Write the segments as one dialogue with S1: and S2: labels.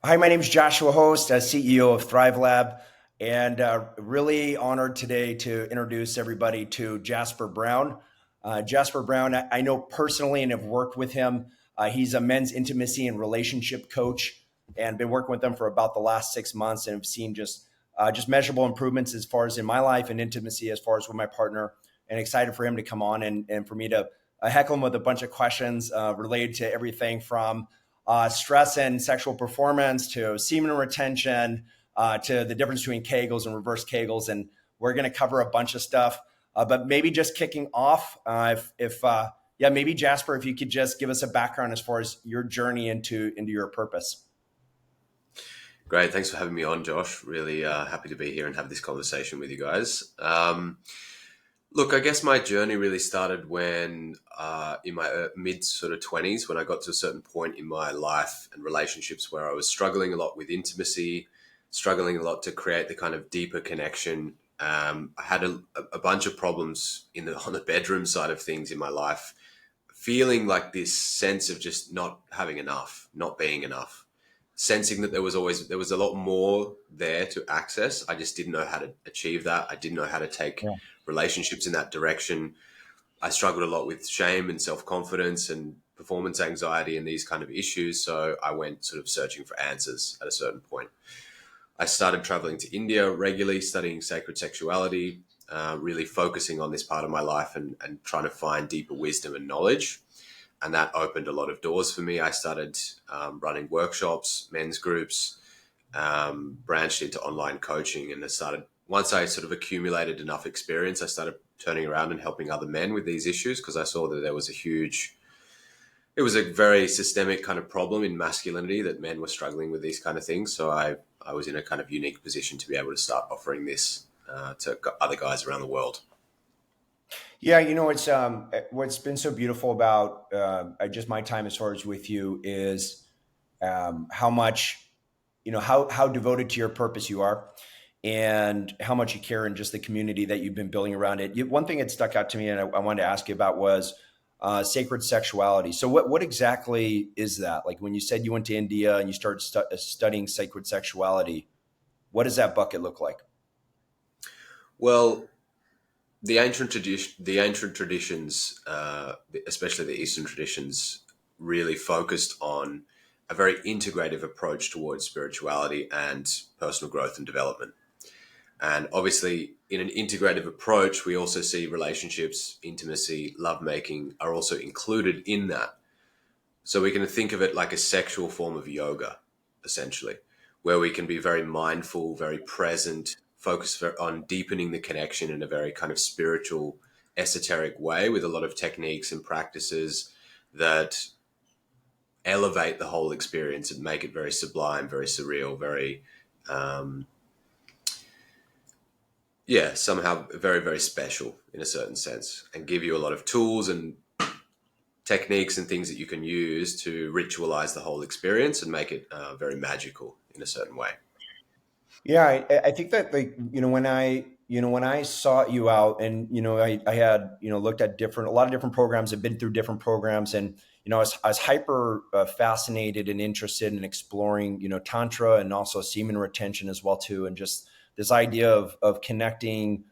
S1: Hi, my name is Joshua Host, CEO of Thrivelab, and really honored today to introduce everybody to Jasper Brown. Jasper Brown, I know personally and have worked with him. He's a men's intimacy and relationship coach, and been working with them for about the last 6 months, and have seen just measurable improvements as far as in my life and intimacy as far as with my partner. And excited for him to come on and for me to heckle him with a bunch of questions related to everything from stress and sexual performance to semen retention to the difference between kegels and reverse kegels. And we're going to cover a bunch of stuff. But maybe just kicking off, maybe Jasper, if you could just give us a background as far as your journey into your purpose.
S2: Great. Thanks for having me on, Josh. Really happy to be here and have this conversation with you guys. Look, I guess my journey really started when in my mid sort of 20s, when I got to a certain point in my life and relationships where I was struggling a lot with intimacy, struggling a lot to create the kind of deeper connection. I had a bunch of problems on the bedroom side of things in my life, feeling like this sense of just not having enough, not being enough, sensing that there was a lot more there to access. I just didn't know how to achieve that. I didn't know how to take relationships in that direction. I struggled a lot with shame and self-confidence and performance anxiety and these kind of issues. So I went sort of searching for answers at a certain point. I started traveling to India regularly, studying sacred sexuality, really focusing on this part of my life and trying to find deeper wisdom and knowledge. And that opened a lot of doors for me. I started running workshops, men's groups, branched into online coaching, and once I sort of accumulated enough experience, I started turning around and helping other men with these issues because I saw that it was a very systemic kind of problem in masculinity that men were struggling with these kind of things. So I was in a kind of unique position to be able to start offering this to other guys around the world.
S1: Yeah, it's what's been so beautiful about just my time as far as with you is how much how devoted to your purpose you are, and how much you care in just the community that you've been building around it. One thing that stuck out to me, and I wanted to ask you about, was sacred sexuality. So, what exactly is that? Like when you said you went to India and you started studying sacred sexuality, what does that bucket look like?
S2: Well, the ancient traditions, especially the Eastern traditions, really focused on a very integrative approach towards spirituality and personal growth and development. And obviously, in an integrative approach, we also see relationships, intimacy, lovemaking are also included in that. So we can think of it like a sexual form of yoga, essentially, where we can be very mindful, very present, focus on deepening the connection in a very kind of spiritual, esoteric way with a lot of techniques and practices that elevate the whole experience and make it very sublime, very surreal, very, somehow very, very special in a certain sense, and give you a lot of tools and techniques and things that you can use to ritualize the whole experience and make it very magical in a certain way.
S1: Yeah, I think that, like, when I sought you out, and I had looked at a lot of different programs, I've been through different programs, and I was hyper fascinated and interested in exploring tantra and also semen retention as well too, and just this idea of connecting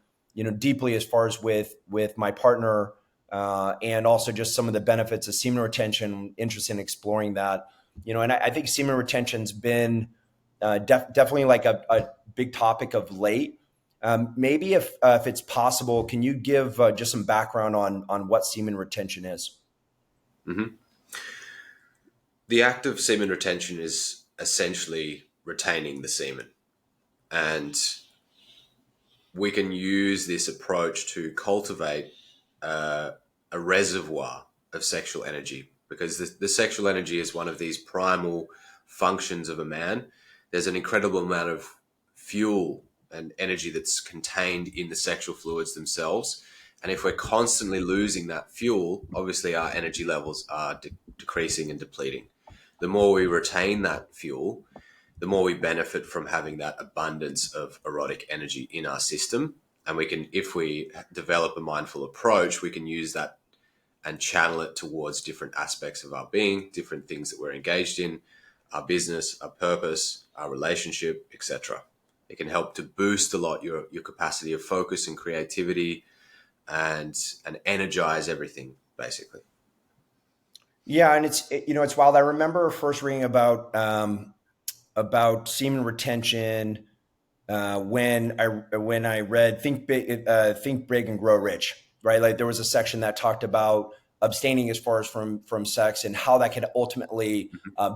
S1: deeply as far as with my partner, and also just some of the benefits of semen retention. Interested in exploring that, and I think semen retention's been definitely like a big topic of late. Maybe if it's possible, can you give just some background on what semen retention is?
S2: Mm-hmm. The act of semen retention is essentially retaining the semen. And we can use this approach to cultivate a reservoir of sexual energy, because the sexual energy is one of these primal functions of a man. There's an incredible amount of fuel and energy that's contained in the sexual fluids themselves. And if we're constantly losing that fuel, obviously our energy levels are decreasing and depleting. The more we retain that fuel, the more we benefit from having that abundance of erotic energy in our system. And we can, if we develop a mindful approach, we can use that and channel it towards different aspects of our being, different things that we're engaged in, our business, our purpose, our relationship, etc. It can help to boost a lot your capacity of focus and creativity, and energize everything basically.
S1: Yeah, and it's wild. I remember first reading about semen retention when I read Think Big and Grow Rich, right? Like there was a section that talked about abstaining as far as from sex and how that could ultimately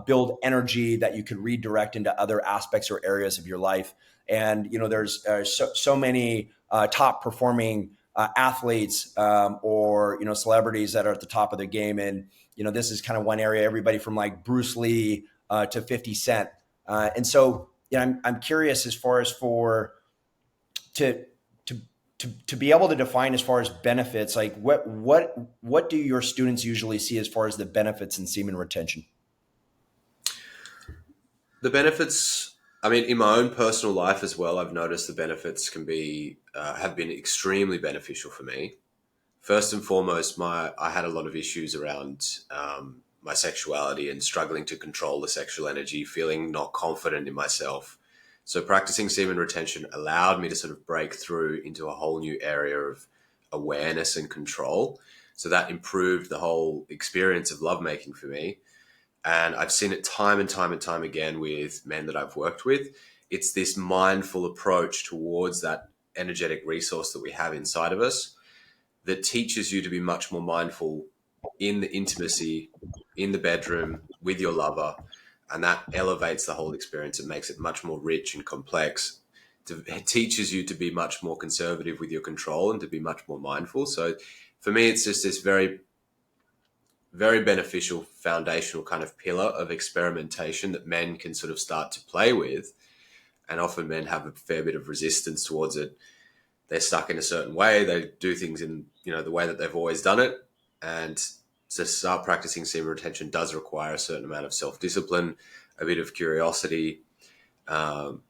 S1: build energy that you could redirect into other aspects or areas of your life. And there's so many top performing athletes or celebrities that are at the top of the game, and this is kind of one area. Everybody from like Bruce Lee to 50 Cent, and so I'm curious as far as to to be able to define as far as benefits, like what do your students usually see as far as the benefits in semen retention?
S2: The benefits, I mean, in my own personal life as well, I've noticed the benefits can be have been extremely beneficial for me. First and foremost, I had a lot of issues around my sexuality and struggling to control the sexual energy, feeling not confident in myself. So practicing semen retention allowed me to sort of break through into a whole new area of awareness and control. So that improved the whole experience of lovemaking for me. And I've seen it time and time and time again with men that I've worked with. It's this mindful approach towards that energetic resource that we have inside of us that teaches you to be much more mindful in the intimacy, in the bedroom, with your lover. And that elevates the whole experience. It makes it much more rich and complex. It teaches you to be much more conservative with your control and to be much more mindful. So for me, it's just this very, very beneficial foundational kind of pillar of experimentation that men can sort of start to play with. And often men have a fair bit of resistance towards it. They're stuck in a certain way. They do things in, the way that they've always done it. And to start practicing semen retention does require a certain amount of self-discipline, a bit of curiosity, um,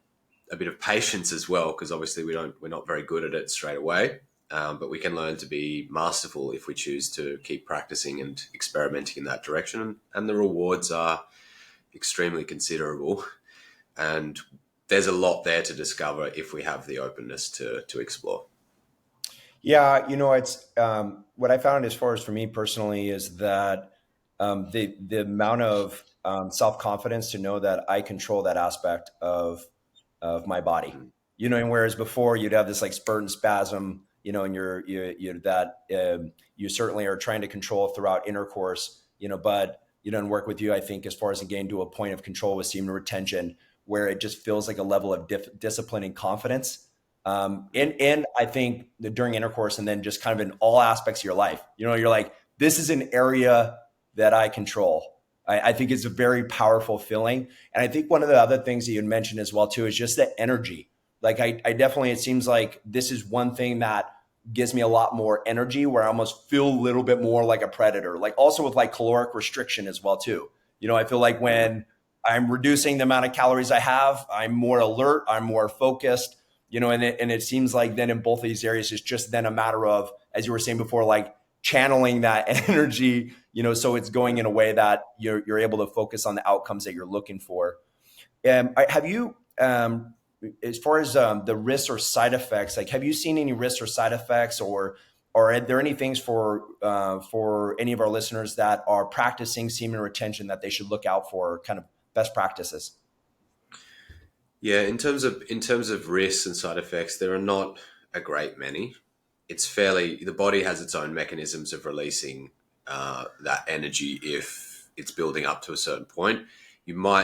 S2: a bit of patience as well, because obviously we're not very good at it straight away. But we can learn to be masterful if we choose to keep practicing and experimenting in that direction. And the rewards are extremely considerable. And there's a lot there to discover if we have the openness to explore.
S1: Yeah, it's what I found as far as for me personally is that the amount of self confidence to know that I control that aspect of my body.
S2: Mm.
S1: And whereas before you'd have this like spurt and spasm, and you that you certainly are trying to control throughout intercourse, but and work with you, I think, as far as getting to a point of control with semen retention, where it just feels like a level of discipline and confidence. And I think that during intercourse and then just kind of in all aspects of your life, you're like, this is an area that I control. I think it's a very powerful feeling. And I think one of the other things that you mentioned as well, too, is just the energy. Like I definitely, it seems like this is one thing that gives me a lot more energy where I almost feel a little bit more like a predator, like also with like caloric restriction as well, too. I feel like when I'm reducing the amount of calories I have, I'm more alert, I'm more focused, and it seems like then in both of these areas, it's just then a matter of, as you were saying before, like channeling that energy, so it's going in a way that you're able to focus on the outcomes that you're looking for. Have you, as far as the risks or side effects, like have you seen any risks or side effects, or are there any things for any of our listeners that are practicing semen retention that they should look out for, kind of best practices?
S2: Yeah, in terms of risks and side effects, there are not a great many. The body has its own mechanisms of releasing that energy if it's building up to a certain point.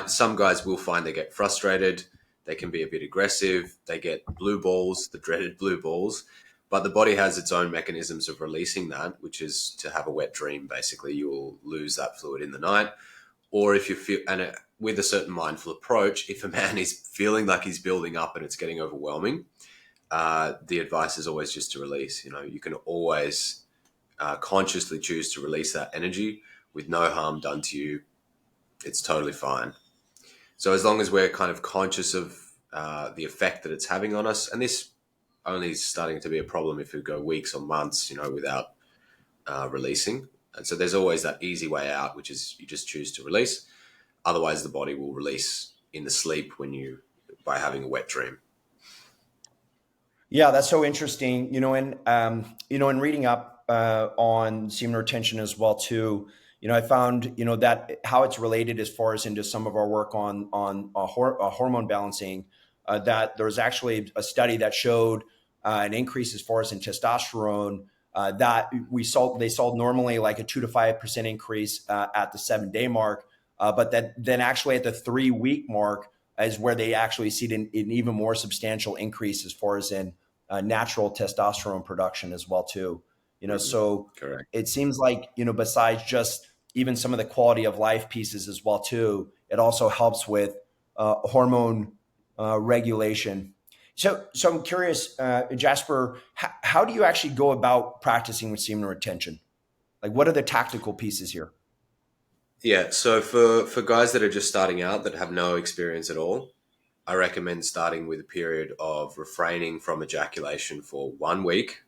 S2: Some guys will find they get frustrated, they can be a bit aggressive, they get blue balls, the dreaded blue balls, but the body has its own mechanisms of releasing that, which is to have a wet dream. Basically, you will lose that fluid in the night, or if you feel, with a certain mindful approach, if a man is feeling like he's building up and it's getting overwhelming, the advice is always just to release. You can always consciously choose to release that energy with no harm done to you. It's totally fine. So as long as we're kind of conscious of the effect that it's having on us, and this only is starting to be a problem if we go weeks or months, without releasing. And so there's always that easy way out, which is you just choose to release. Otherwise, the body will release in the sleep by having a wet dream.
S1: Yeah, that's so interesting. In reading up on semen retention as well too, I found that how it's related as far as into some of our work on hormone balancing. That there was actually a study that showed an increase as far as in testosterone. That they saw normally like a 2 to 5% increase at the 7 day mark, but then actually at the 3 week mark is where they actually see an even more substantial increase as far as in natural testosterone production as well too.
S2: Mm-hmm.
S1: So
S2: Correct.
S1: it seems like besides just even some of the quality of life pieces as well too, it also helps with hormone regulation. So I'm curious, Jasper, how do you actually go about practicing with semen retention? Like, what are the tactical pieces here?
S2: Yeah. So for guys that are just starting out that have no experience at all, I recommend starting with a period of refraining from ejaculation for 1 week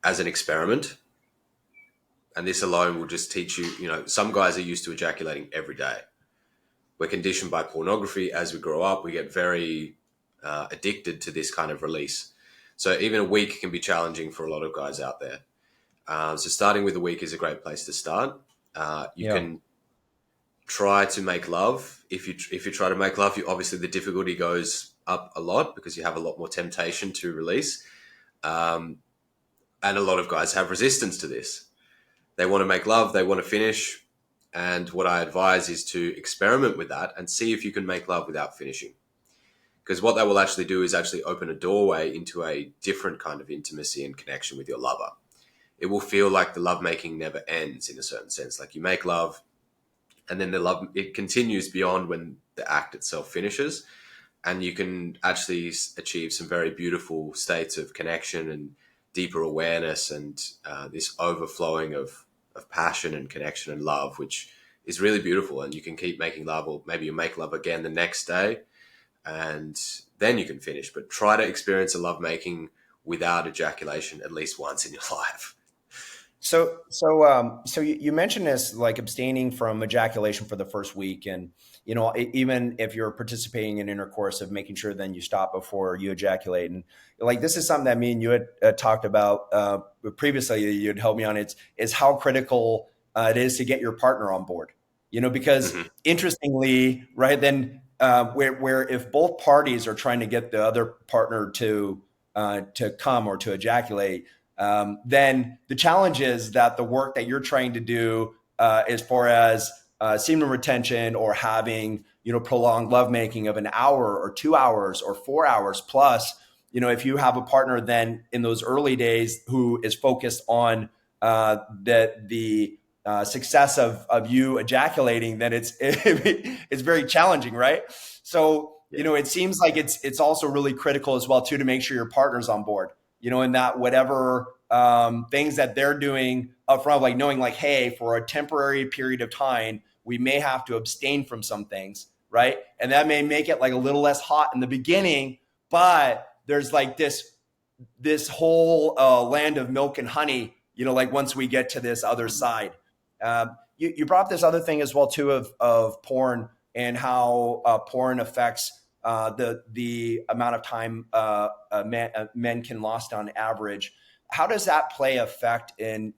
S2: as an experiment. And this alone will just teach you, some guys are used to ejaculating every day. We're conditioned by pornography as we grow up. We get very addicted to this kind of release. So even a week can be challenging for a lot of guys out there. So starting with a week is a great place to start. You
S1: Yeah.
S2: can try to make love. If you try to make love, obviously the difficulty goes up a lot because you have a lot more temptation to release. Um, and a lot of guys have resistance to this. They want to make love, they want to finish. And what I advise is to experiment with that and see if you can make love without finishing. Because what that will actually do is actually open a doorway into a different kind of intimacy and connection with your lover. It will feel like the lovemaking never ends in a certain sense. Like you make love and then the love, it continues beyond when the act itself finishes. And you can actually achieve some very beautiful states of connection and deeper awareness and this overflowing of passion and connection and love, which is really beautiful. And you can keep making love, or maybe you make love again the next day, and then you can finish. But try to experience a love making without ejaculation at least once in your life.
S1: So you mentioned this, like abstaining from ejaculation for the first week, and even if you're participating in intercourse, of making sure then you stop before you ejaculate, and like this is something that me and you had talked about previously. You'd help me on it. Is how critical it is to get your partner on board. Because
S2: Mm-hmm.
S1: interestingly, right then, where if both parties are trying to get the other partner to come or to ejaculate, then the challenge is that the work that you're trying to do as far as semen retention or having prolonged lovemaking of an hour or 2 hours or 4 hours plus, if you have a partner then in those early days who is focused on the success of you ejaculating, then it's very challenging, right? So
S2: Yeah.
S1: it seems like it's also really critical as well too to make sure your partner's on board, and that whatever things that they're doing up front, like knowing like, hey, for a temporary period of time, we may have to abstain from some things, right? And that may make it like a little less hot in the beginning, but there's like this whole land of milk and honey, like once we get to this other side. You brought up this other thing as well too of porn and how porn affects the amount of time men can last on average. How does that play effect in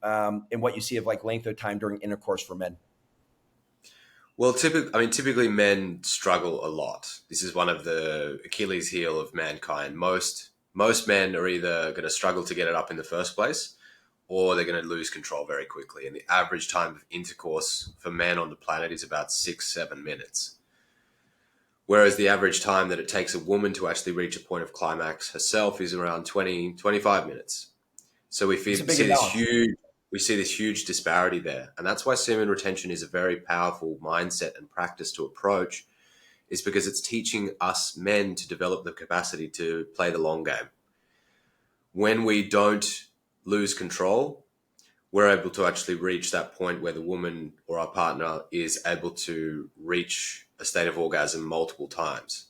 S1: what you see of like length of time during intercourse for men?
S2: Well, typically men struggle a lot. This is one of the Achilles heel of mankind. Most men are either going to struggle to get it up in the first place, or they're going to lose control very quickly. And the average time of intercourse for men on the planet is about 6-7 minutes. Whereas the average time that it takes a woman to actually reach a point of climax herself is around 20-25 minutes. So
S1: It's a big imbalance.
S2: we see this huge disparity there. And that's why semen retention is a very powerful mindset and practice to approach, is because it's teaching us men to develop the capacity to play the long game. When we don't lose control, we're able to actually reach that point where the woman or our partner is able to reach a state of orgasm multiple times.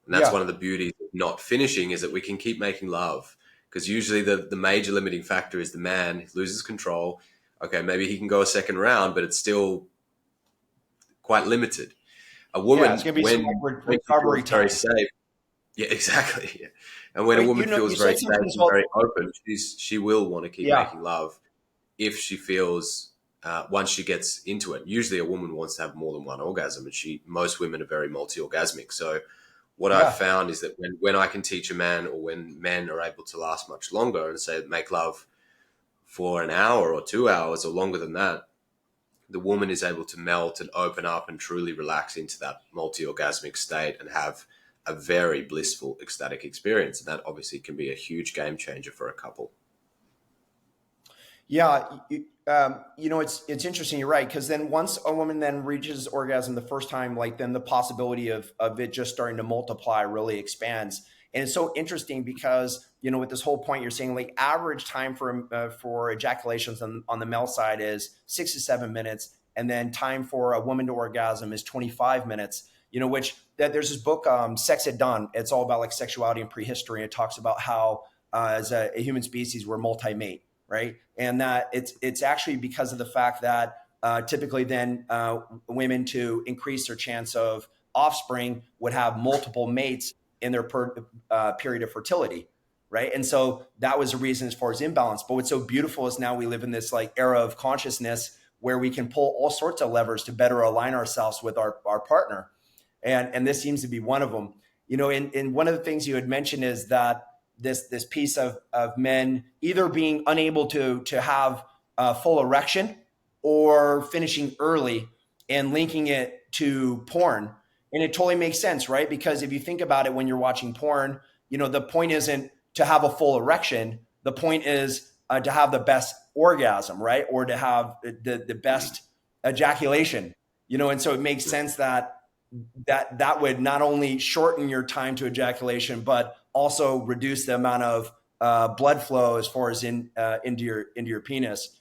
S2: And that's
S1: Yeah.
S2: one of the beauties of not finishing, is that we can keep making love. Because usually the major limiting factor is the man loses control. Okay, maybe he can go a second round, but it's still quite limited. A
S1: Yeah, it's
S2: woman,
S1: going to be some like
S2: when she
S1: recovery
S2: feels very
S1: time.
S2: safe, yeah, exactly. Yeah. And when a
S1: But
S2: woman
S1: you
S2: feels very
S1: said
S2: safe
S1: something as
S2: and
S1: well.
S2: very open, she will want to keep
S1: Yeah,
S2: making love if she feels once she gets into it. Usually, a woman wants to have more than one orgasm, and most women are very multi-orgasmic. So, what I've
S1: yeah,
S2: found is that when I can teach a man, or when men are able to last much longer and say make love for an hour or 2 hours or longer than that, the woman is able to melt and open up and truly relax into that multi-orgasmic state and have a very blissful ecstatic experience. And that obviously can be a huge game changer for a couple.
S1: yeah. It's interesting. You're right, because then once a woman then reaches orgasm the first time, like then the possibility of it just starting to multiply really expands. And it's so interesting because with this whole point you're saying, like average time for ejaculations on the male side is 6 to 7 minutes, and then time for a woman to orgasm is 25 minutes. Which that there's this book, Sex at Dawn. It's all about like sexuality and prehistory. It talks about how as a human species we're multi-mate, right? And that it's actually because of the fact that typically then women, to increase their chance of offspring, would have multiple mates in their period of fertility, right? And so that was a reason as far as imbalance. But what's so beautiful is now we live in this like era of consciousness where we can pull all sorts of levers to better align ourselves with our partner, and this seems to be one of them. And one of the things you had mentioned is that this piece of men either being unable to have a full erection or finishing early and linking it to porn. And it totally makes sense, right? Because if you think about it, when you're watching porn, the point isn't to have a full erection. The point is to have the best orgasm, right? Or to have the best ejaculation. And so it makes sense that would not only shorten your time to ejaculation, but also reduce the amount of blood flow as far as into your penis.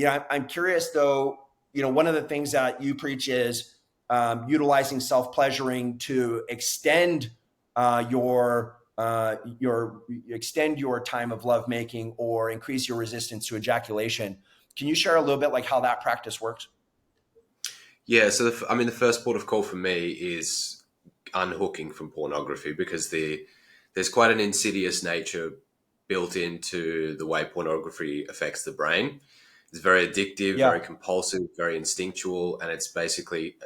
S1: I'm curious though. One of the things that you preach is utilizing self pleasuring to extend your extend your time of love making or increase your resistance to ejaculation. Can you share a little bit like how that practice works?
S2: Yeah, so the first port of call for me is unhooking from pornography, because there's quite an insidious nature built into the way pornography affects the brain. It's very addictive, very
S1: Yeah.
S2: compulsive, very instinctual, and it's basically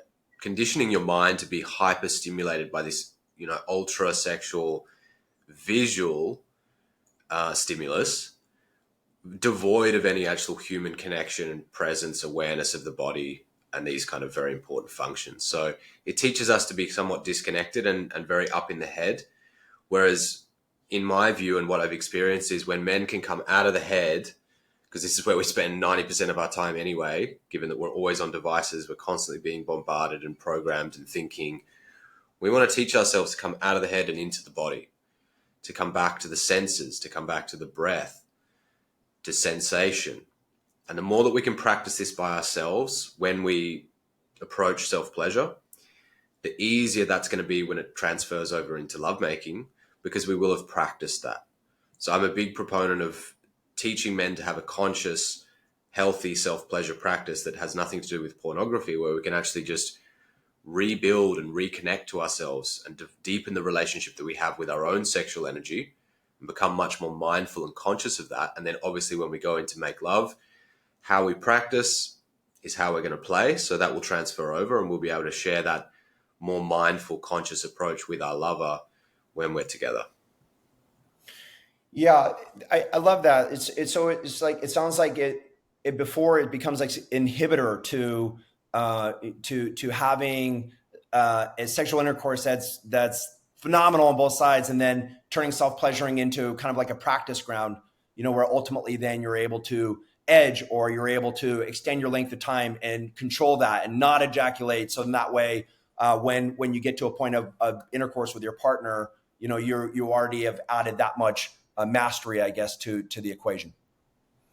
S2: conditioning your mind to be hyper stimulated by this, ultra sexual visual stimulus, devoid of any actual human connection and presence, awareness of the body, and these kind of very important functions. So it teaches us to be somewhat disconnected and very up in the head. Whereas, in my view, and what I've experienced, is when men can come out of the head, because this is where we spend 90% of our time anyway, given that we're always on devices, we're constantly being bombarded and programmed and thinking. We want to teach ourselves to come out of the head and into the body, to come back to the senses, to come back to the breath, to sensation. And the more that we can practice this by ourselves when we approach self pleasure, the easier that's going to be when it transfers over into lovemaking, because we will have practiced that. So I'm a big proponent of teaching men to have a conscious, healthy self pleasure practice that has nothing to do with pornography, where we can actually just rebuild and reconnect to ourselves and deepen the relationship that we have with our own sexual energy and become much more mindful and conscious of that. And then obviously when we go in to make love, how we practice is how we're going to play. So that will transfer over and we'll be able to share that more mindful, conscious approach with our lover when we're together.
S1: Yeah, I love that. It's like it sounds like it before it becomes like inhibitor to having a sexual intercourse that's phenomenal on both sides, and then turning self pleasuring into kind of like a practice ground. Where ultimately then you're able to edge, or you're able to extend your length of time and control that and not ejaculate. So in that way, when you get to a point of intercourse with your partner, you already have added that much mastery, I guess, to the equation.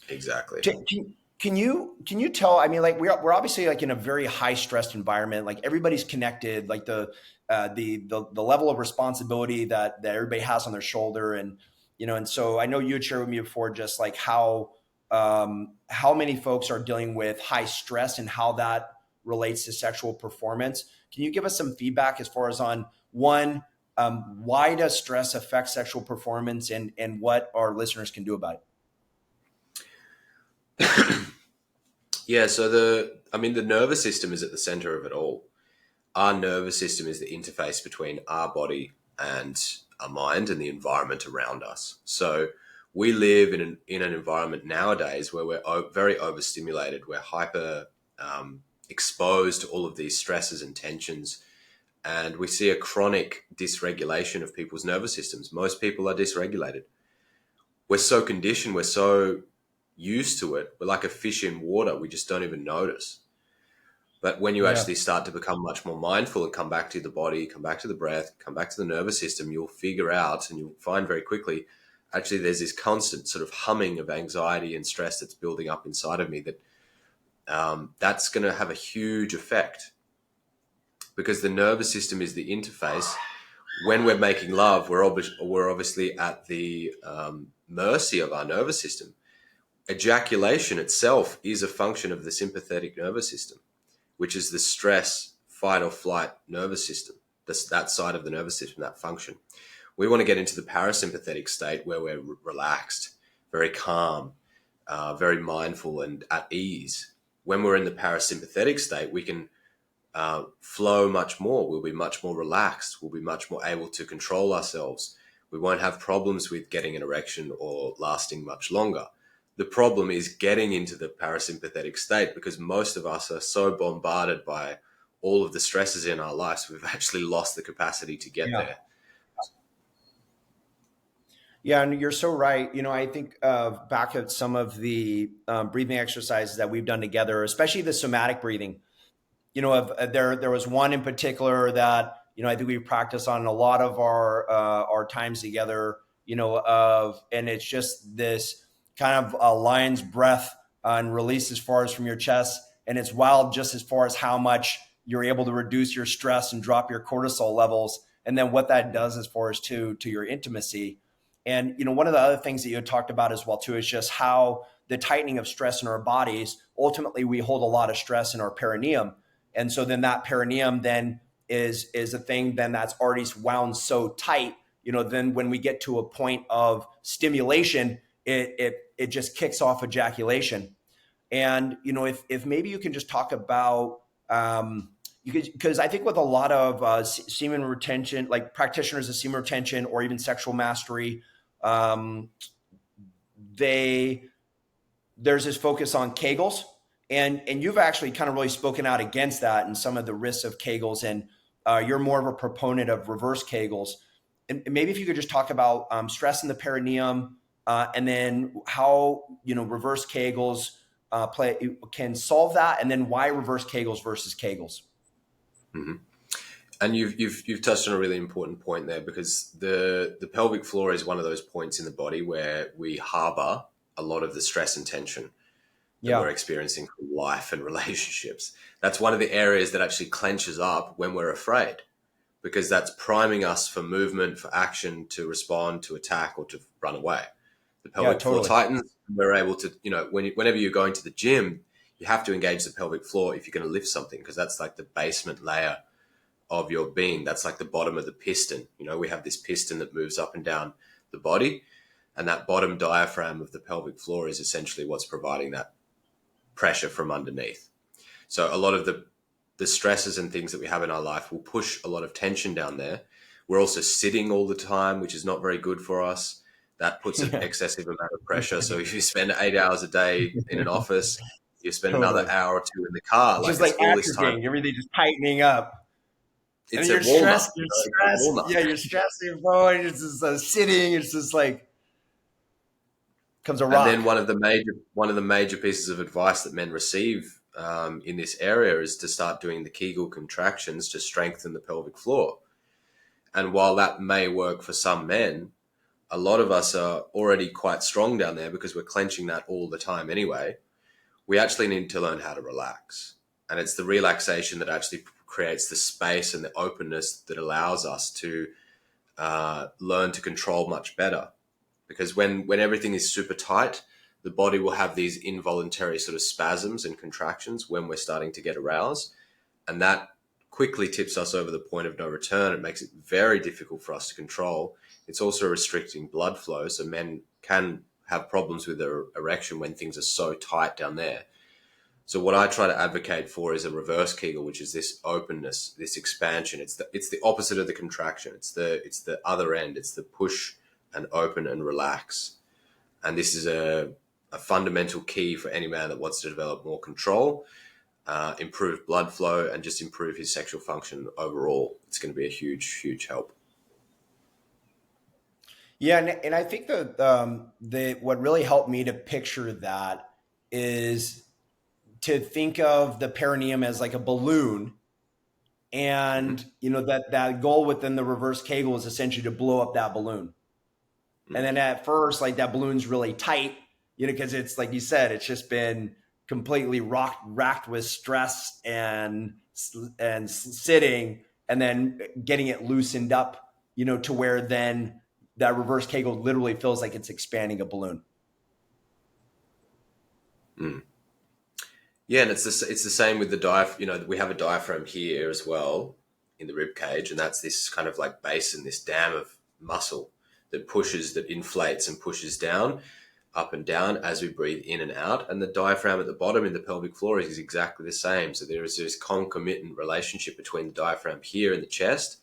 S2: Exactly.
S1: Can you tell? I mean, like we're obviously like in a very high stressed environment. Like everybody's connected. Like the level of responsibility that everybody has on their shoulder, and so I know you had shared with me before just like how many folks are dealing with high stress and how that relates to sexual performance. Can you give us some feedback as far as on one, why does stress affect sexual performance, and what our listeners can do about it?
S2: Yeah, so the nervous system is at the center of it all. Our nervous system is the interface between our body and our mind and the environment around us. So we live in an environment nowadays where we're very overstimulated. We're hyper exposed to all of these stresses and tensions, and we see a chronic dysregulation of people's nervous systems. Most people are dysregulated. We're so conditioned, we're so used to it. We're like a fish in water. We just don't even notice. But when you
S1: Yeah.
S2: actually start to become much more mindful and come back to the body, come back to the breath, come back to the nervous system, you'll figure out and you'll find very quickly, actually, there's this constant sort of humming of anxiety and stress that's building up inside of me that's going to have a huge effect, because the nervous system is the interface. When we're making love, we're obviously at the mercy of our nervous system. Ejaculation itself is a function of the sympathetic nervous system, which is the stress, fight or flight nervous system. That side of the nervous system, that function. We want to get into the parasympathetic state where we're relaxed, very calm, very mindful and at ease. When we're in the parasympathetic state, we can flow much more. We'll be much more relaxed. We'll be much more able to control ourselves. We won't have problems with getting an erection or lasting much longer. The problem is getting into the parasympathetic state, because most of us are so bombarded by all of the stresses in our lives, we've actually lost the capacity to get
S1: Yeah.
S2: there.
S1: Yeah, and you're so right. I think back at some of the breathing exercises that we've done together, especially the somatic breathing. There was one in particular that I think we practiced on a lot of our times together. And it's just this kind of lion's breath and release as far as from your chest, and it's wild just as far as how much you're able to reduce your stress and drop your cortisol levels, and then what that does as far as to your intimacy. And one of the other things that you had talked about as well too is just how the tightening of stress in our bodies. Ultimately, we hold a lot of stress in our perineum, and so then that perineum then is a thing then that's already wound so tight. Then when we get to a point of stimulation, it just kicks off ejaculation. And if maybe you can just talk about because I think with a lot of semen retention, like practitioners of semen retention or even sexual mastery, um, there's this focus on kegels, and you've actually kind of really spoken out against that and some of the risks of kegels, and you're more of a proponent of reverse kegels. And maybe if you could just talk about stress in the perineum, and then how reverse kegels can solve that, and then why reverse kegels versus kegels.
S2: Mm-hmm. And you've touched on a really important point there, because the pelvic floor is one of those points in the body where we harbor a lot of the stress and tension that we're
S1: Yeah.
S2: experiencing from life and relationships. That's one of the areas that actually clenches up when we're afraid, because that's priming us for movement, for action, to respond, to attack, or to run away. The
S1: Yeah,
S2: pelvic floor
S1: totally.
S2: tightens. We're able to, whenever you're going to the gym, you have to engage the pelvic floor if you're going to lift something, because that's like the basement layer of your being. That's like the bottom of the piston. We have this piston that moves up and down the body, and that bottom diaphragm of the pelvic floor is essentially what's providing that pressure from underneath. So a lot of the stresses and things that we have in our life will push a lot of tension down there. We're also sitting all the time, which is not very good for us. That puts an
S1: Yeah.
S2: excessive amount of pressure. So if you spend 8 hours a day in an office, you spend another
S1: Totally.
S2: hour or two in the car,
S1: It's
S2: like
S1: just
S2: it's
S1: like
S2: all this time.
S1: atrophying, everything just tightening up. And
S2: It's a
S1: you're
S2: warm
S1: stressed.
S2: up.
S1: You're
S2: It's a
S1: stressed.
S2: warm up.
S1: Yeah, you're stressed. You're going. It's just sitting. It's just like comes a
S2: And then
S1: rock.
S2: one of the major pieces of advice that men receive in this area is to start doing the Kegel contractions to strengthen the pelvic floor. And while that may work for some men, a lot of us are already quite strong down there because we're clenching that all the time anyway. We actually need to learn how to relax. And it's the relaxation that actually creates the space and the openness that allows us to learn to control much better. Because when everything is super tight, the body will have these involuntary sort of spasms and contractions when we're starting to get aroused. And that quickly tips us over the point of no return. It makes it very difficult for us to control. It's also restricting blood flow. So men can have problems with their erection when things are so tight down there. So what I try to advocate for is a reverse Kegel, which is this openness, this expansion. It's the opposite of the contraction. It's the other end. It's the push and open and relax. And this is a fundamental key for any man that wants to develop more control, improve blood flow, and just improve his sexual function overall. It's going to be a huge, huge help.
S1: Yeah, and I think the what really helped me to picture that is to think of the perineum as like a balloon,
S2: Mm-hmm.
S1: and that goal within the reverse Kegel is essentially to blow up that balloon. And then at first, like that balloon's really tight, because it's like you said, it's just been completely racked with stress and sitting, and then getting it loosened up, to where then that reverse Kegel literally feels like it's expanding a balloon.
S2: Mm. Yeah, and it's the same with the diaphragm. We have a diaphragm here as well in the rib cage, and that's this kind of like basin, this dam of muscle that inflates and pushes down, up and down as we breathe in and out. And the diaphragm at the bottom in the pelvic floor is exactly the same. So there is this concomitant relationship between the diaphragm here in the chest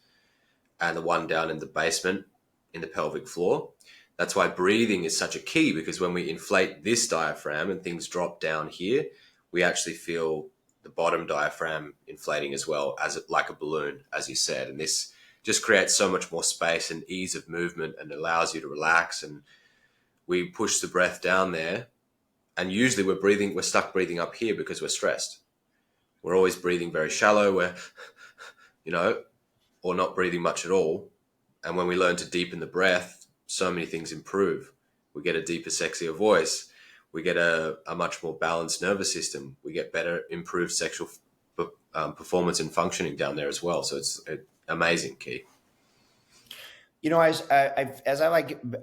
S2: and the one down in the basement in the pelvic floor. That's why breathing is such a key, because when we inflate this diaphragm and things drop down here, we actually feel the bottom diaphragm inflating as well, like a balloon, as you said. And this just creates so much more space and ease of movement and allows you to relax. And we push the breath down there. And usually we're stuck breathing up here because we're stressed. We're always breathing very shallow, or not breathing much at all. And when we learn to deepen the breath, so many things improve. We get a deeper, sexier voice. We get a much more balanced nervous system. We get better, improved sexual performance and functioning down there as well. So it's an amazing key.
S1: I've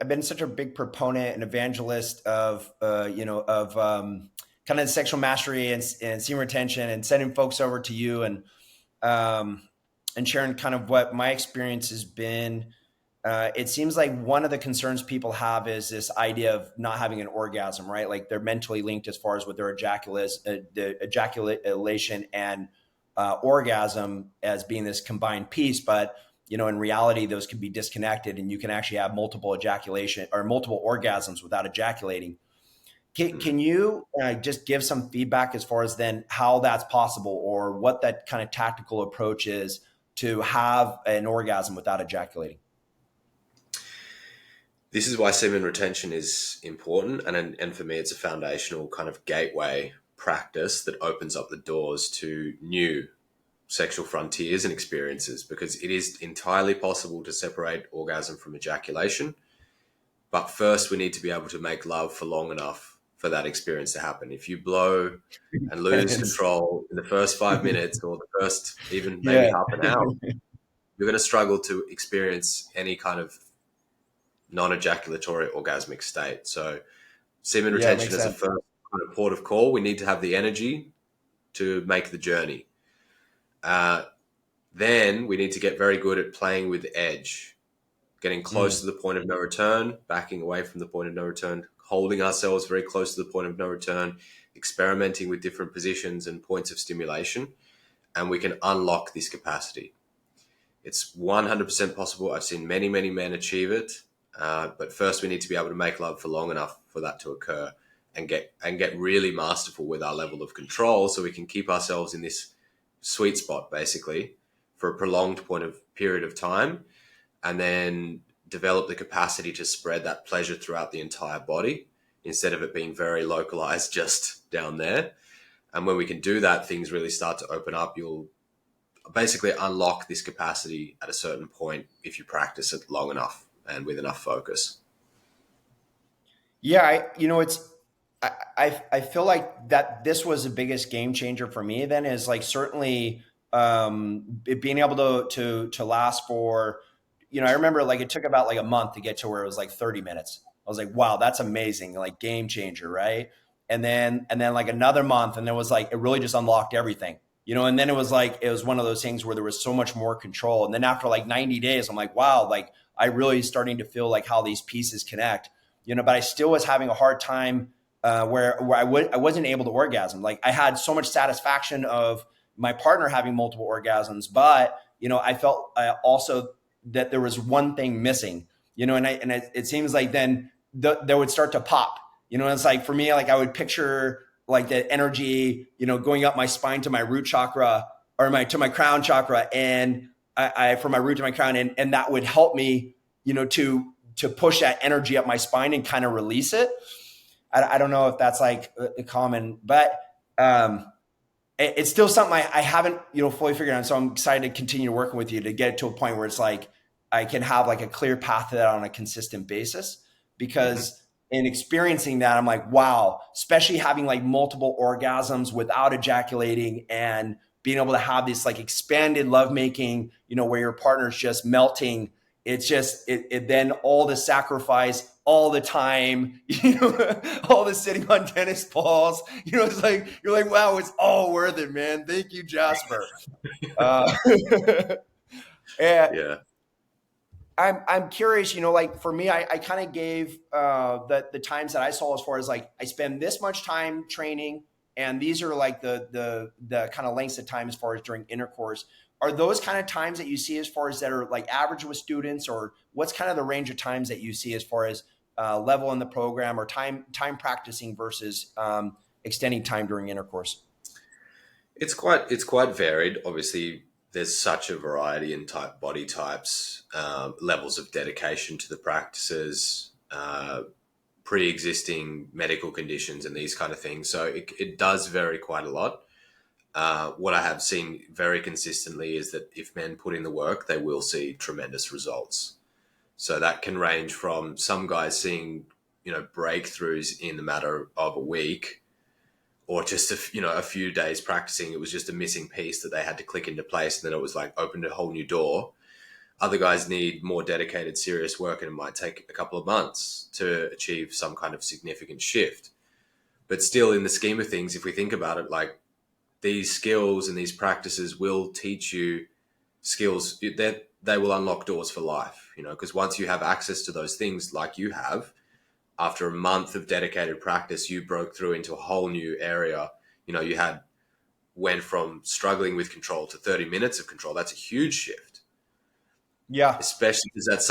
S1: been such a big proponent and evangelist of kind of sexual mastery and semen retention, and sending folks over to you, and sharing kind of what my experience has been. It seems like one of the concerns people have is this idea of not having an orgasm, right? Like they're mentally linked as far as with their ejaculation and orgasm as being this combined piece. But, in reality, those can be disconnected, and you can actually have multiple ejaculation or multiple orgasms without ejaculating. Can you just give some feedback as far as then how that's possible, or what that kind of tactical approach is to have an orgasm without ejaculating?
S2: This is why semen retention is important. And for me, it's a foundational kind of gateway practice that opens up the doors to new sexual frontiers and experiences, because it is entirely possible to separate orgasm from ejaculation. But first, we need to be able to make love for long enough for that experience to happen. If you blow and lose control in the first 5 minutes, or the first even maybe
S1: Yeah.
S2: half an hour, you're going to struggle to experience any kind of non-ejaculatory orgasmic state. So semen
S1: Yeah, it
S2: retention
S1: makes
S2: is a
S1: sense.
S2: first kind of port of call. We need to have the energy to make the journey. Then we need to get very good at playing with the edge, getting close to the point of no return, backing away from the point of no return, holding ourselves very close to the point of no return, experimenting with different positions and points of stimulation, and we can unlock this capacity. It's 100% possible. I've seen many, many men achieve it. But first we need to be able to make love for long enough for that to occur, and get really masterful with our level of control, so we can keep ourselves in this sweet spot basically for a prolonged period of time, and then develop the capacity to spread that pleasure throughout the entire body instead of it being very localized just down there. And when we can do that, things really start to open up. You'll basically unlock this capacity at a certain point if you practice it long enough and with enough focus.
S1: Yeah, I feel like that this was the biggest game changer for me. Then is like certainly it being able to last for, I remember like it took about like a month to get to where it was like 30 minutes. I was like, wow, that's amazing. Like game changer. Right. And then like another month, and then it was like, it really just unlocked everything, and then it was like, it was one of those things where there was so much more control. And then after like 90 days, I'm like, wow, like I really starting to feel like how these pieces connect, but I still was having a hard time where I wasn't able to orgasm. Like I had so much satisfaction of my partner having multiple orgasms, but I felt also that there was one thing missing, and it seems like then they would start to pop, and it's like for me, like I would picture like the energy, going up my spine to my root chakra or to my crown chakra, and I from my root to my crown, and that would help me, to push that energy up my spine and kind of release it. I don't know if that's like a common, but it's still something I haven't, fully figured out. So I'm excited to continue working with you to get it to a point where it's like I can have like a clear path to that on a consistent basis. Because in experiencing that, I'm like, wow, especially having like multiple orgasms without ejaculating and being able to have this like expanded lovemaking, where your partner's just melting. It's just it then all the sacrifice, all the time, all the sitting on tennis balls, it's like you're like, wow, it's all worth it, man. Thank you, Jasper. And
S2: Yeah.
S1: I'm curious, like for me, I kind of gave the times that I saw as far as like I spend this much time training, and these are like the kind of lengths of time as far as during intercourse. Are those kind of times that you see as far as that are like average with students, or what's kind of the range of times that you see as far as level in the program or time practicing versus extending time during intercourse?
S2: It's quite varied. Obviously, there's such a variety in body types, levels of dedication to the practices, pre-existing medical conditions, and these kind of things. So it does vary quite a lot. What I have seen very consistently is that if men put in the work, they will see tremendous results. So that can range from some guys seeing, breakthroughs in the matter of a week, or just a few days practicing. It was just a missing piece that they had to click into place, and then it was like opened a whole new door. Other guys need more dedicated, serious work, and it might take a couple of months to achieve some kind of significant shift. But still, in the scheme of things, if we think about it, like these skills and these practices will teach you skills that they will unlock doors for life, because once you have access to those things like you have, after a month of dedicated practice, you broke through into a whole new area. Went from struggling with control to 30 minutes of control. That's a huge shift,
S1: Yeah.
S2: especially because that's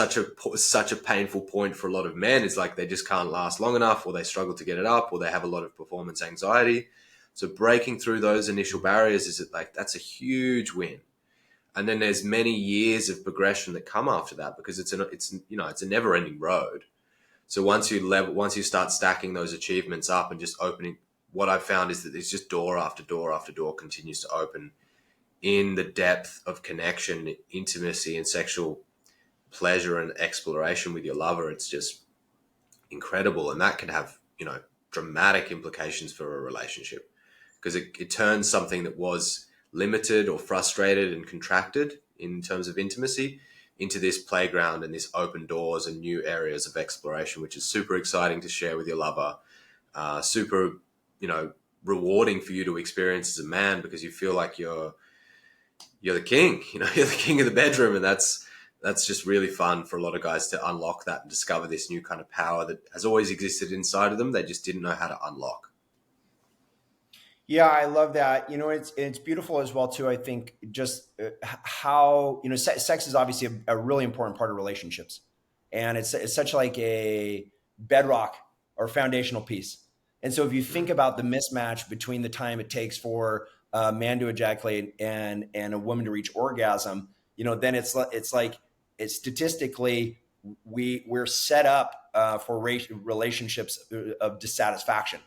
S2: such a painful point for a lot of men. It's like they just can't last long enough, or they struggle to get it up, or they have a lot of performance anxiety. So breaking through those initial barriers that's a huge win. And then there's many years of progression that come after that, because it's a never ending road. So once you start stacking those achievements up and just opening, what I've found is that it's just door after door after door continues to open in the depth of connection, intimacy, and sexual pleasure and exploration with your lover. It's just incredible. And that can have, dramatic implications for a relationship, because it turns something that was limited or frustrated and contracted in terms of intimacy into this playground and this open doors and new areas of exploration, which is super exciting to share with your lover. Super, rewarding for you to experience as a man, because you feel like you're the king, you're the king of the bedroom. And that's just really fun for a lot of guys to unlock that and discover this new kind of power that has always existed inside of them. They just didn't know how to unlock.
S1: Yeah, I love that. It's beautiful as well too. I think just how sex is obviously a really important part of relationships, and it's such like a bedrock or foundational piece. And so if you think about the mismatch between the time it takes for a man to ejaculate and a woman to reach orgasm, then it's like it's statistically we're set up for relationships of dissatisfaction.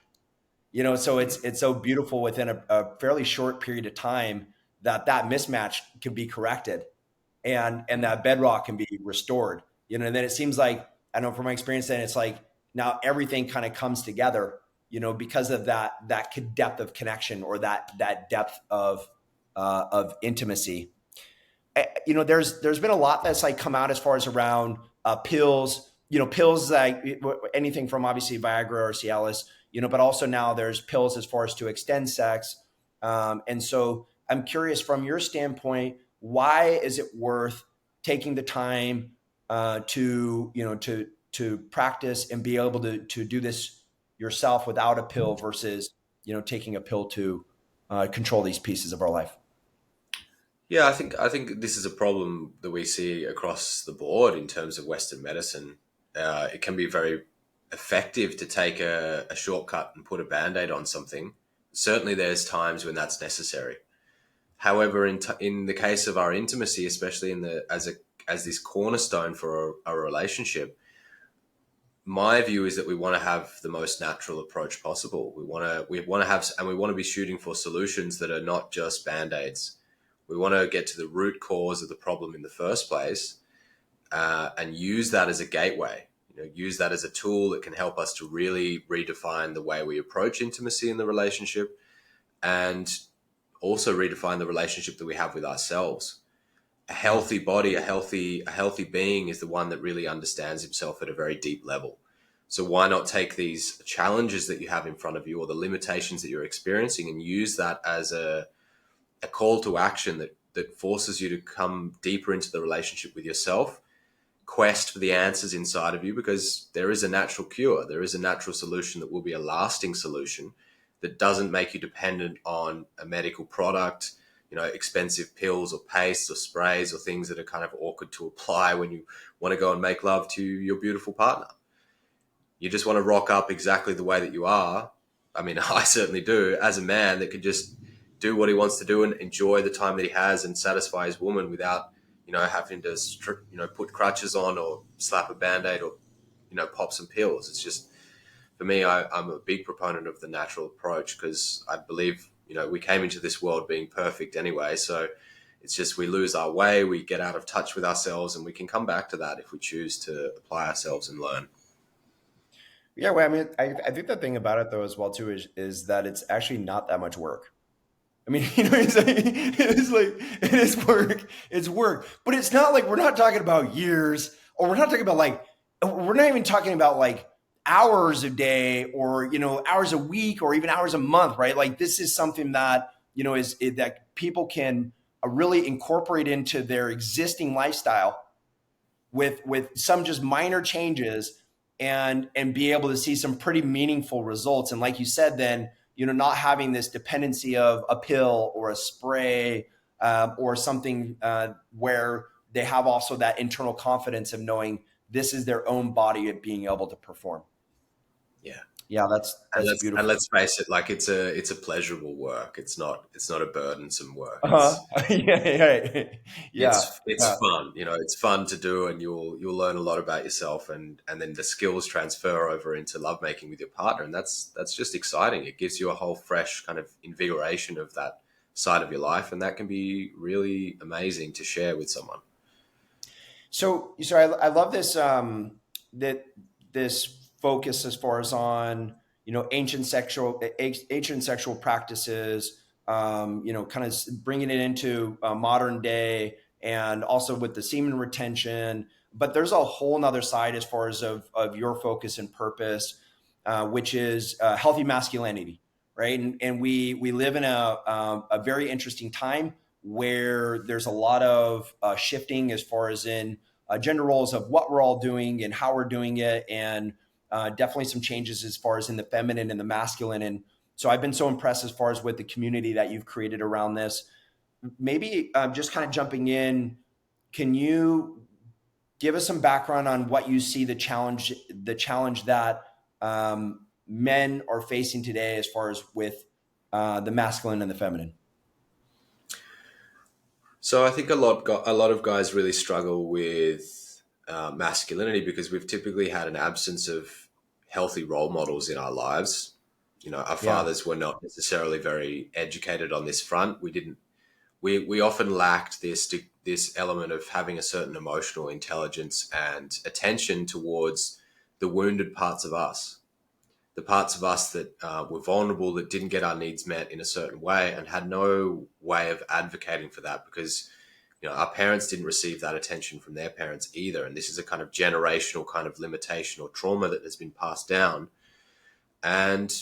S1: So it's so beautiful within a fairly short period of time that mismatch can be corrected, and that bedrock can be restored. And then it seems like, I know from my experience, then it's like now everything kind of comes together, because of that depth of connection, or that depth of intimacy. There's been a lot that's like come out as far as around pills pills like anything from obviously Viagra or Cialis, but also now there's pills as far as to extend sex. And so I'm curious from your standpoint, why is it worth taking the time to practice and be able to do this yourself without a pill versus, taking a pill to control these pieces of our life?
S2: Yeah, I think this is a problem that we see across the board in terms of Western medicine. It can be very effective to take a shortcut and put a band-aid on something. Certainly, there's times when that's necessary. However, in the case of our intimacy, especially as this cornerstone for a relationship, my view is that we want to have the most natural approach possible. We want to be shooting for solutions that are not just band-aids. We want to get to the root cause of the problem in the first place, and use that as a gateway. Use that as a tool that can help us to really redefine the way we approach intimacy in the relationship, and also redefine the relationship that we have with ourselves. A healthy body, a healthy being is the one that really understands himself at a very deep level. So why not take these challenges that you have in front of you, or the limitations that you're experiencing, and use that as a call to action that forces you to come deeper into the relationship with yourself, quest for the answers inside of you, because there is a natural cure. There is a natural solution that will be a lasting solution that doesn't make you dependent on a medical product, expensive pills or pastes or sprays or things that are kind of awkward to apply when you want to go and make love to your beautiful partner. You just want to rock up exactly the way that you are. I mean, I certainly do, as a man that could just do what he wants to do and enjoy the time that he has and satisfy his woman without, having to, put crutches on or slap a band-aid or, pop some pills. It's just, for me, I'm a big proponent of the natural approach, because I believe, we came into this world being perfect anyway. So it's just, we lose our way, we get out of touch with ourselves, and we can come back to that if we choose to apply ourselves and learn.
S1: Yeah, well, I mean, I think the thing about it though as well too is that it's actually not that much work. I mean, it's like it is work, it's work, but it's not like we're not talking about years, or we're not talking about like we're not even talking about like hours a day, or hours a week, or even hours a month, right? Like this is something that that people can really incorporate into their existing lifestyle with some just minor changes, and be able to see some pretty meaningful results. And like you said, then not having this dependency of a pill or a spray, or something where they have also that internal confidence of knowing this is their own body at being able to perform.
S2: Yeah.
S1: Yeah,
S2: And
S1: that's
S2: let's
S1: beautiful.
S2: face it, like it's a pleasurable work. It's not a burdensome work.
S1: Uh-huh. Yeah, yeah,
S2: It's
S1: yeah.
S2: fun. It's fun to do, and you'll learn a lot about yourself, and then the skills transfer over into lovemaking with your partner, and that's just exciting. It gives you a whole fresh kind of invigoration of that side of your life, and that can be really amazing to share with someone.
S1: So I love this that this focus as far as on ancient sexual practices, kind of bringing it into modern day, and also with the semen retention. But there's a whole nother side as far as of your focus and purpose, which is healthy masculinity, right? And we live in a very interesting time where there's a lot of shifting as far as in gender roles of what we're all doing and how we're doing it, and definitely some changes as far as in the feminine and the masculine. And so I've been so impressed as far as with the community that you've created around this. Maybe just kind of jumping in, can you give us some background on what you see the challenge that men are facing today as far as with the masculine and the feminine?
S2: So I think a lot of guys really struggle with masculinity, because we've typically had an absence of healthy role models in our lives. Our
S1: Yeah.
S2: fathers were not necessarily very educated on this front. We often lacked this element of having a certain emotional intelligence and attention towards the wounded parts of us, the parts of us that were vulnerable, that didn't get our needs met in a certain way, and had no way of advocating for that, because Our parents didn't receive that attention from their parents either. And this is a kind of generational kind of limitation or trauma that has been passed down. And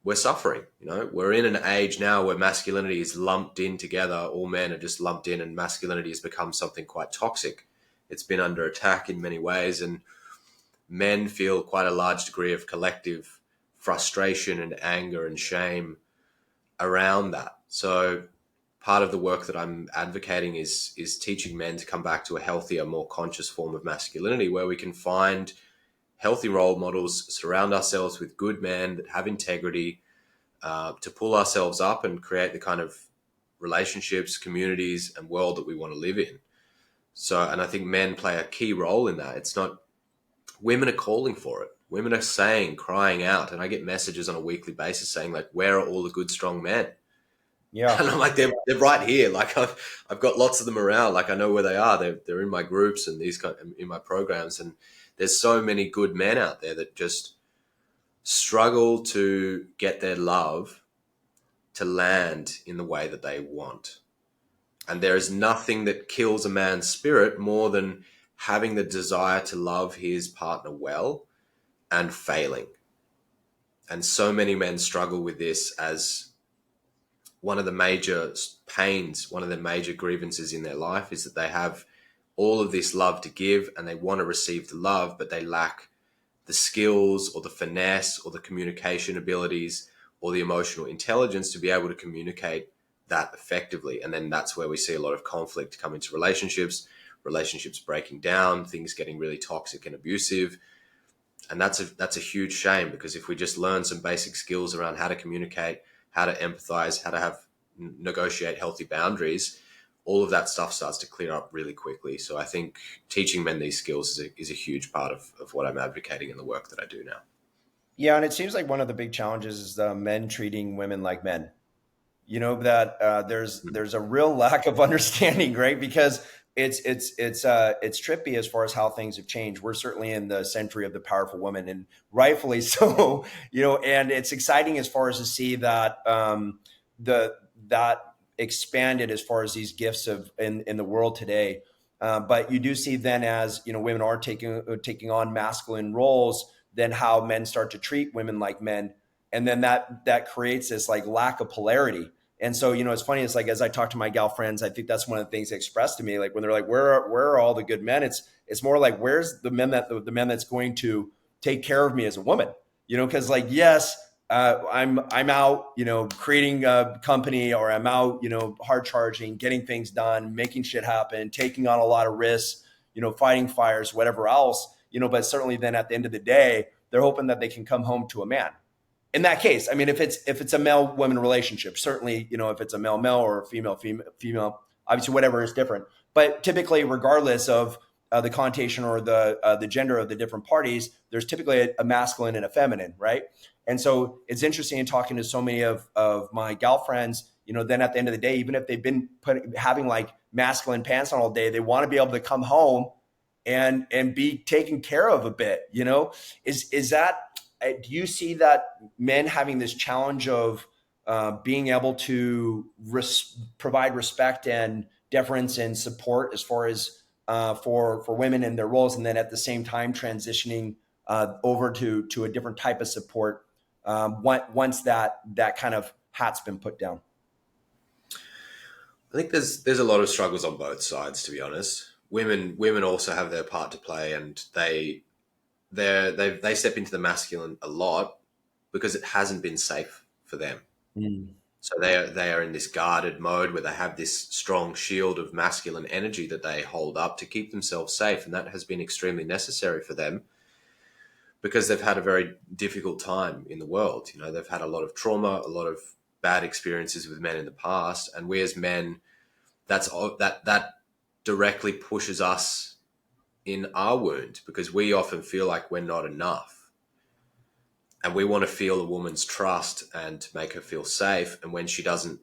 S2: we're suffering. We're in an age now where masculinity is lumped in together. All men are just lumped in, and masculinity has become something quite toxic. It's been under attack in many ways, and men feel quite a large degree of collective frustration and anger and shame around that. So part of the work that I'm advocating is teaching men to come back to a healthier, more conscious form of masculinity, where we can find healthy role models, surround ourselves with good men that have integrity, to pull ourselves up and create the kind of relationships, communities, and world that we want to live in. So, and I think men play a key role in that. It's not, women are calling for it. Women are saying, crying out, and I get messages on a weekly basis saying, like, where are all the good, strong men?
S1: Yeah.
S2: And I'm like, they're right here. Like, I've got lots of them around. Like, I know where they are. They're in my groups and in my programs. And there's so many good men out there that just struggle to get their love to land in the way that they want. And there is nothing that kills a man's spirit more than having the desire to love his partner well and failing. And so many men struggle with this as one of the major pains, one of the major grievances in their life is that they have all of this love to give and they want to receive the love, but they lack the skills or the finesse or the communication abilities or the emotional intelligence to be able to communicate that effectively. And then that's where we see a lot of conflict come into relationships breaking down, things getting really toxic and abusive. And that's a huge shame, because if we just learn some basic skills around how to communicate, how to empathize, how to negotiate healthy boundaries, all of that stuff starts to clear up really quickly. So I think teaching men these skills is a huge part of what I'm advocating in the work that I do now.
S1: Yeah, and it seems like one of the big challenges is men treating women like men. That there's a real lack of understanding, right? Because it's trippy as far as how things have changed. We're certainly in the century of the powerful woman, and rightfully so. And it's exciting as far as to see that that expanded as far as these gifts of in the world today. But you do see then, as women are taking on masculine roles, then how men start to treat women like men, and then that creates this like lack of polarity. And so, it's funny. It's like, as I talk to my gal friends, I think that's one of the things they express to me. Like when they're like, where are all the good men? It's more like, where's the men that's going to take care of me as a woman? Because like, yes, I'm out, creating a company, or I'm out, hard charging, getting things done, making shit happen, taking on a lot of risks, fighting fires, whatever else, but certainly then at the end of the day, they're hoping that they can come home to a man. In that case, I mean, if it's a male woman relationship, certainly, if it's a male or a female, obviously whatever is different. But typically, regardless of the connotation or the gender of the different parties, there's typically a masculine and a feminine, right? And so it's interesting in talking to so many of my gal friends. Then at the end of the day, even if they've been having like masculine pants on all day, they want to be able to come home and be taken care of a bit. Is that? Do you see that men having this challenge of being able to provide respect and deference and support as far as for women in their roles, and then at the same time transitioning over to a different type of support once that kind of hat's been put down?
S2: I think there's a lot of struggles on both sides, to be honest. Women also have their part to play, and they step into the masculine a lot because it hasn't been safe for them. So they are in this guarded mode where they have this strong shield of masculine energy that they hold up to keep themselves safe, and that has been extremely necessary for them because they've had a very difficult time in the world. They've had a lot of trauma, a lot of bad experiences with men in the past, and we as men, that directly pushes us in our wound, because we often feel like we're not enough, and we want to feel a woman's trust and make her feel safe. And when she doesn't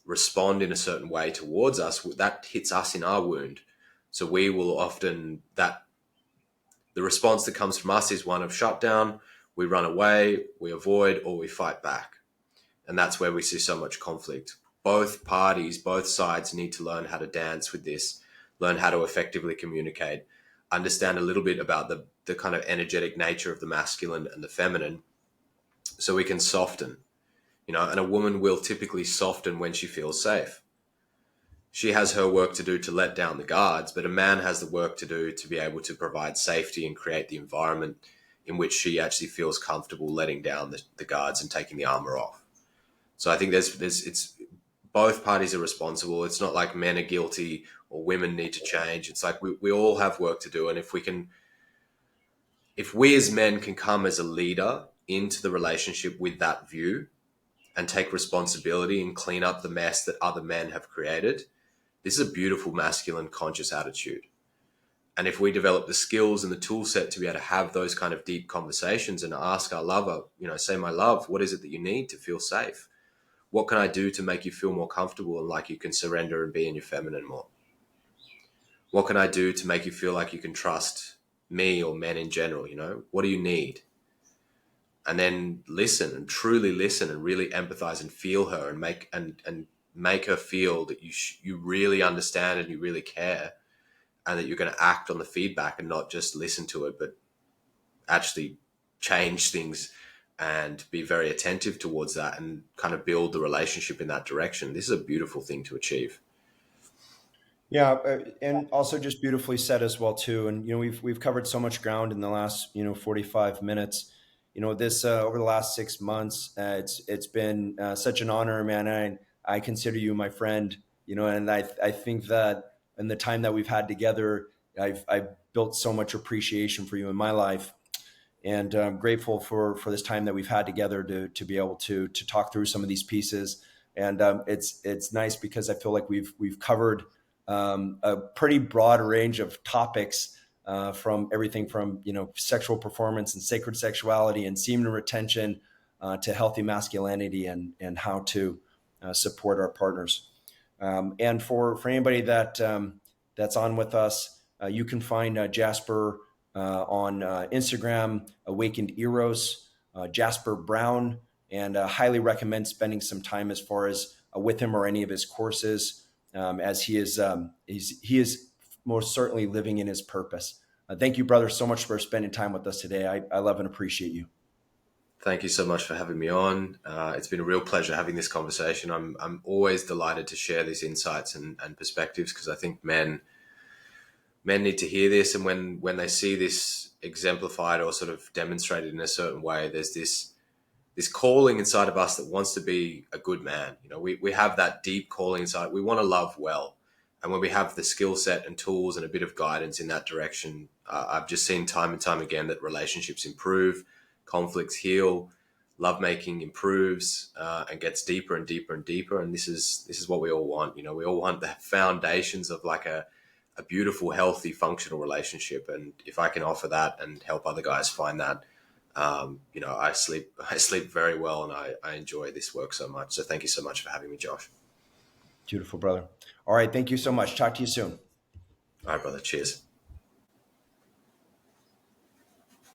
S2: respond in a certain way towards us, that hits us in our wound. So we will often, the response that comes from us is one of shutdown. We run away, we avoid, or we fight back. And that's where we see so much conflict. both parties, both sides need to learn how to dance with this, learn how to effectively communicate, understand a little bit about the kind of energetic nature of the masculine and the feminine, so we can soften. And a woman will typically soften when she feels safe. She has her work to do to let down the guards, but a man has the work to do to be able to provide safety and create the environment in which she actually feels comfortable letting down the guards and taking the armor off. So I think it's both parties are responsible. It's not like men are guilty or women need to change. It's like we all have work to do. And if we as men can come as a leader into the relationship with that view and take responsibility and clean up the mess that other men have created, this is a beautiful masculine conscious attitude. And if we develop the skills and the tool set to be able to have those kind of deep conversations and ask our lover, say, my love, what is it that you need to feel safe? What can I do to make you feel more comfortable and like you can surrender and be in your feminine more? What can I do to make you feel like you can trust me or men in general? What do you need? And then listen and truly listen and really empathize and feel her and make her feel that you really understand and you really care, and that you're going to act on the feedback and not just listen to it, but actually change things and be very attentive towards that and kind of build the relationship in that direction. This is a beautiful thing to achieve.
S1: Yeah, and also just beautifully said as well too. And we've covered so much ground in the last 45 minutes. This over the last 6 months, it's been such an honor, man. I consider you my friend. And I think that in the time that we've had together, I've built so much appreciation for you in my life, and I'm grateful for this time that we've had together to be able to talk through some of these pieces. And it's nice because I feel like we've covered a pretty broad range of topics, from everything from sexual performance and sacred sexuality and semen retention, to healthy masculinity and how to support our partners. And for anybody that's on with us, you can find Jasper on Instagram, Awakened Eros, Jasper Brown, and highly recommend spending some time as far as with him or any of his courses, as he is most certainly living in his purpose. Thank you, brother, so much for spending time with us today. I love and appreciate you.
S2: Thank you so much for having me on. It's been a real pleasure having this conversation. I'm always delighted to share these insights and perspectives, because I think men need to hear this. And when they see this exemplified or sort of demonstrated in a certain way, there's this calling inside of us that wants to be a good man. We have that deep calling inside. We want to love well. And when we have the skill set and tools and a bit of guidance in that direction, I've just seen time and time again that relationships improve, conflicts heal, lovemaking improves, and gets deeper and deeper and deeper. And this is what we all want. We all want the foundations of like a beautiful, healthy, functional relationship. And if I can offer that and help other guys find that, I sleep very well, and I enjoy this work so much. So thank you so much for having me, Josh.
S1: Beautiful, brother. All right. Thank you so much. Talk to you soon.
S2: All right, brother. Cheers.